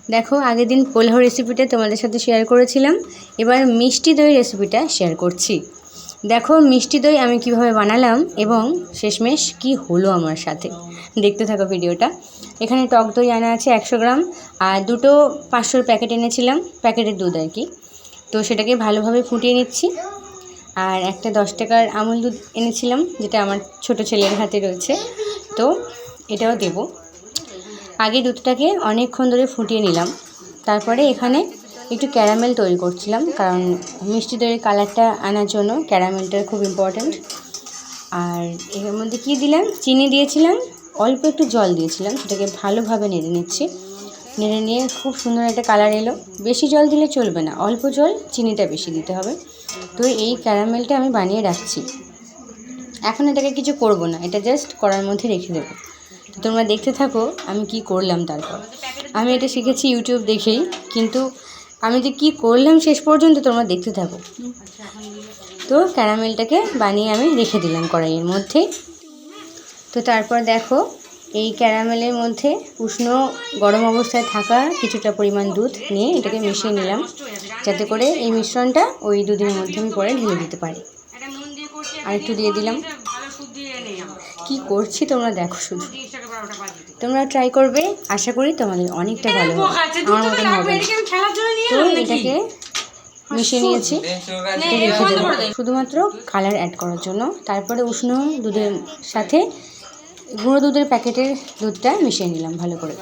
দেখো আগের দিন পোলাও রেসিপিটা তোমাদের সাথে শেয়ার করেছিলাম, এবার মিষ্টি দই রেসিপিটা শেয়ার করছি। দেখো মিষ্টি দই আমি কিভাবে বানালাম এবং শেষমেশ কি হলো আমার সাথে, দেখতে থাকো ভিডিওটা। এখানে টক দই আনা আছে 100 গ্রাম, আর দুটো 500 প্যাকেট এনেছিলাম, প্যাকেটের দুধ আর কি। তো সেটাকে ভালোভাবে ফুটিয়ে নিচ্ছি। আর একটা 10 টাকার আমুল দুধ এনেছিলাম, যেটা আমার ছোট ছেলের হাতে রয়েছে, তো এটাও দেব। আগে দুধটাকে অনেকক্ষণ ধরে ফুটিয়ে নিলাম, তারপরে এখানে একটু ক্যারামেল তৈরি করছিলাম, কারণ মিষ্টি দইয়ের কালারটা আনার জন্য ক্যারামেলটা খুব ইম্পর্ট্যান্ট। আর এর মধ্যে কী দিলাম, চিনি দিয়েছিলাম, অল্প একটু জল দিয়েছিলাম, সেটাকে ভালোভাবে নেড়ে নিচ্ছি। নেড়ে নিয়ে খুব সুন্দর একটা কালার এলো। বেশি জল দিলে চলবে না, অল্প জল, চিনিটা বেশি দিতে হবে। তো এই ক্যারামেলটা আমি বানিয়ে রাখছি। এখন এটাকে কিছু করব না, এটা জাস্ট কড়ার মধ্যে রেখে দেবো। তো তোমরা দেখতে থাকো আমি কি করলাম। তারপর আমি এটা শিখেছি ইউটিউব দেখেই, কিন্তু আমি যে কী করলাম শেষ পর্যন্ত তোমরা দেখতে থাকো। তো ক্যারামেলটাকে বানিয়ে আমি রেখে দিলাম কড়াইয়ের মধ্যে। তো তারপর দেখো এই ক্যারামেলের মধ্যে উষ্ণ গরম অবস্থায় থাকা কিছুটা পরিমাণ দুধ নিয়ে এটাকে মিশিয়ে নিলাম, যাতে করে এই মিশ্রণটা ওই দুধের মধ্যে আমি পরে ঢেলে দিতে পারি। আর একটু দিয়ে দিলাম। কি করছি তোমরা দেখো, শুধু তোমরা ট্রাই করবে, আশা করি তোমাদের অনেকটা ভালো হবে, আমার মতন হবে। তো এটাকে মিশিয়ে নিয়েছি, রেখে দেবো শুধুমাত্র কালার অ্যাড করার জন্য। তারপরে উষ্ণ দুধের সাথে গুঁড়ো দুধের প্যাকেটের দুধটা মিশিয়ে নিলাম ভালো করে,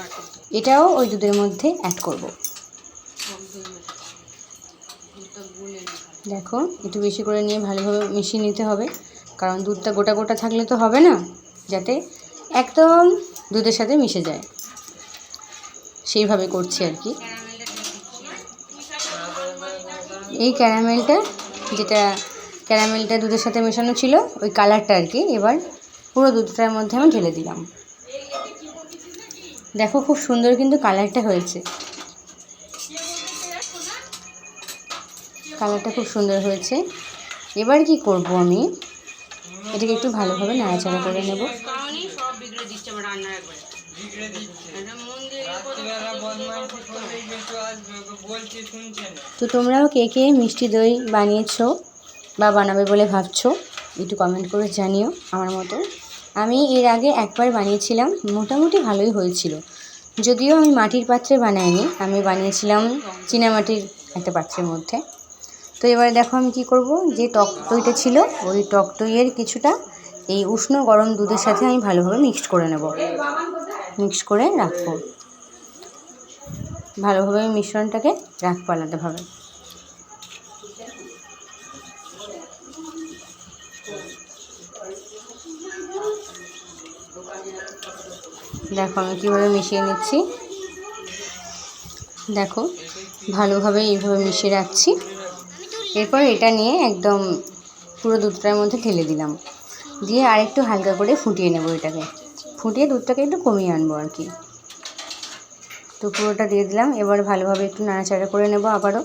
এটাও ওই দুধের মধ্যে অ্যাড করব। দেখো একটু বেশি করে নিয়ে ভালোভাবে মিশিয়ে নিতে হবে, কারণ দুধটা গোটা গোটা থাকলে তো হবে না, যাতে একদম দুধের সাথে মিশে যায়, সেইভাবে করছি আর কি। এই ক্যারামেলটা দুধের সাথে মেশানো ছিল, ওই কালারটা আর কি, এবার পুরো দুধটার মধ্যে আমি ঢেলে দিলাম। দেখো খুব সুন্দর কিন্তু কালারটা হয়েছে, কালারটা খুব সুন্দর হয়েছে। এবার কি করব, আমি এটাকে একটু ভালোভাবে নাড়াচাড়া করে নেব। তো তোমরাও কে কে মিষ্টি দই বানিয়েছো বা বানাবে বলে ভাবছো, একটু কমেন্ট করে জানিও আমার মতো। আমি এর আগে একবার বানিয়েছিলাম, মোটামুটি ভালোই হয়েছিল, যদিও আমি মাটির পাত্রে বানাইনি, আমি বানিয়েছিলাম চীনামাটির একটা পাত্রের মধ্যে। তো এবারে দেখো আমি কি করব, যে টক দইটা ছিল ওই টক দইয়ের কিছুটা এই উষ্ণ গরম দুধের সাথে আমি ভালোভাবে মিক্সড করে নেব, মিক্স করে রাখবো ভালোভাবে, মিশ্রণটাকে রাখবো আলাদাভাবে। দেখো আমি কীভাবে মিশিয়ে নিচ্ছি, দেখো ভালোভাবে এইভাবে মিশিয়ে রাখছি। এরপর এটা নিয়ে একদম পুরো দুধটার মধ্যে ঢেলে দিলাম, দিয়ে আরেকটু হালকা করে ফুটিয়ে নেব, এটাকে ফুটিয়ে দুধটাকে একটু কমিয়ে আনবো আর কি। তো পুরোটা দিয়ে দিলাম, এবার ভালোভাবে একটু নাড়াচাড়া করে নেব, আবারও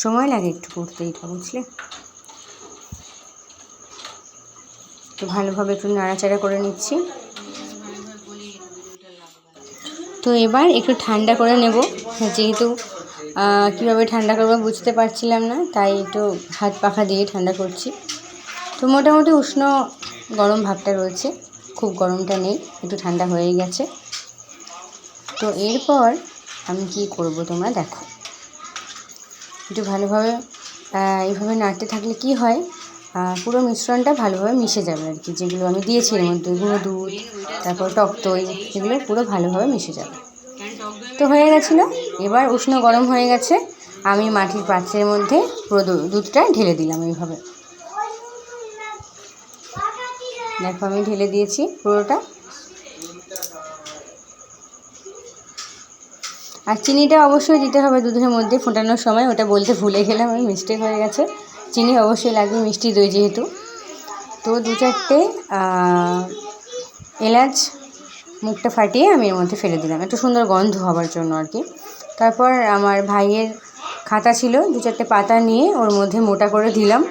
সময় লাগে একটু করতে এটা, বুঝলে। তো ভালোভাবে একটু নাড়াচাড়া করে নিচ্ছি। তো এবার একটু ঠান্ডা করে নেব, যেহেতু কীভাবে ঠান্ডা করবো বুঝতে পারছিলাম না, তাই একটু হাত পাখা দিয়ে ঠান্ডা করছি। তো মোটামুটি উষ্ণ গরম ভাবটা রয়েছে, খুব গরমটা নেই, একটু ঠান্ডা হয়ে গেছে। তো এরপর আমি কি করব তোমরা দেখো, একটু ভালোভাবে এইভাবে নাড়তে থাকলে কি হয়, পুরো মিশ্রণটা ভালোভাবে মিশে যাবে আর কি, যেগুলো আমি দিয়েছি এর মধ্যে, গুঁড়ো দুধ, তারপর টক দই, এগুলো পুরো ভালোভাবে মিশে যাবে। তো হয়ে গেছিলো, এবার উষ্ণ গরম হয়ে গেছে, আমি মাটির পাত্রের মধ্যে পুরো দুধটা ঢেলে দিলাম এইভাবে। দেখো আমি ঢেলে দিয়েছি পুরোটা। আর চিনিটা অবশ্যই দিতে হবে দুধের মধ্যে ফোটানোর সময়, ওটা বলতে ভুলে গেলাম, আমি মিস্টেক হয়ে গেছে, চিনি অবশ্যই লাগবে মিষ্টি দই যেহেতু। তো 2-4টে এলাচ মুখটা ফাটিয়ে আমি এর মধ্যে ফেলে দিলাম, একটু সুন্দর গন্ধ হবার জন্য আর কি। তারপর আমার ভাইয়ের খাতা ছিল, 2-4টে পাতা নিয়ে ওর মধ্যে মোটা করে দিলাম,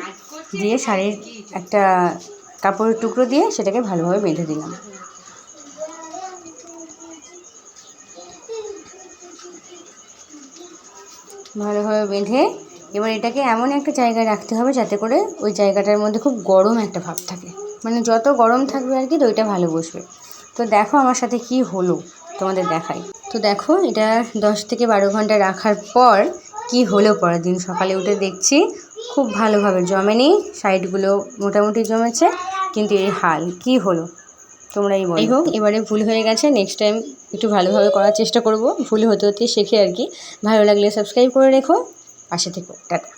দিয়ে শাড়ির একটা কাপড়ের টুকরো দিয়ে সেটাকে ভালোভাবে বেঁধে দিলাম। ভালোভাবে বেঁধে এবার এটাকে এমন একটা জায়গায় রাখতে হবে যাতে করে ওই জায়গাটার মধ্যে খুব গরম একটা ভাব থাকে, মানে যত গরম থাকবে আর কি দইটা ভালো বসবে। তো দেখো আমার সাথে কি হলো তোমাদের দেখাই। তো দেখো এটা 10 থেকে 12 ঘন্টা রাখার পর কি হলো, পরের দিন সকালে উঠে দেখছি খুব ভালোভাবে জমেনি, সাইডগুলো মোটামুটি জমেছে, কিন্তু এই হাল কি হলো তোমরাই বলো। যাই হোক, এবারে ভুল হয়ে গেছে, নেক্সট টাইম একটু ভালোভাবে করার চেষ্টা করব, ভুল হতে হতে শেখে আর কি। ভালো লাগলে সাবস্ক্রাইব করে রেখো, পাশে থেকো, টাটা।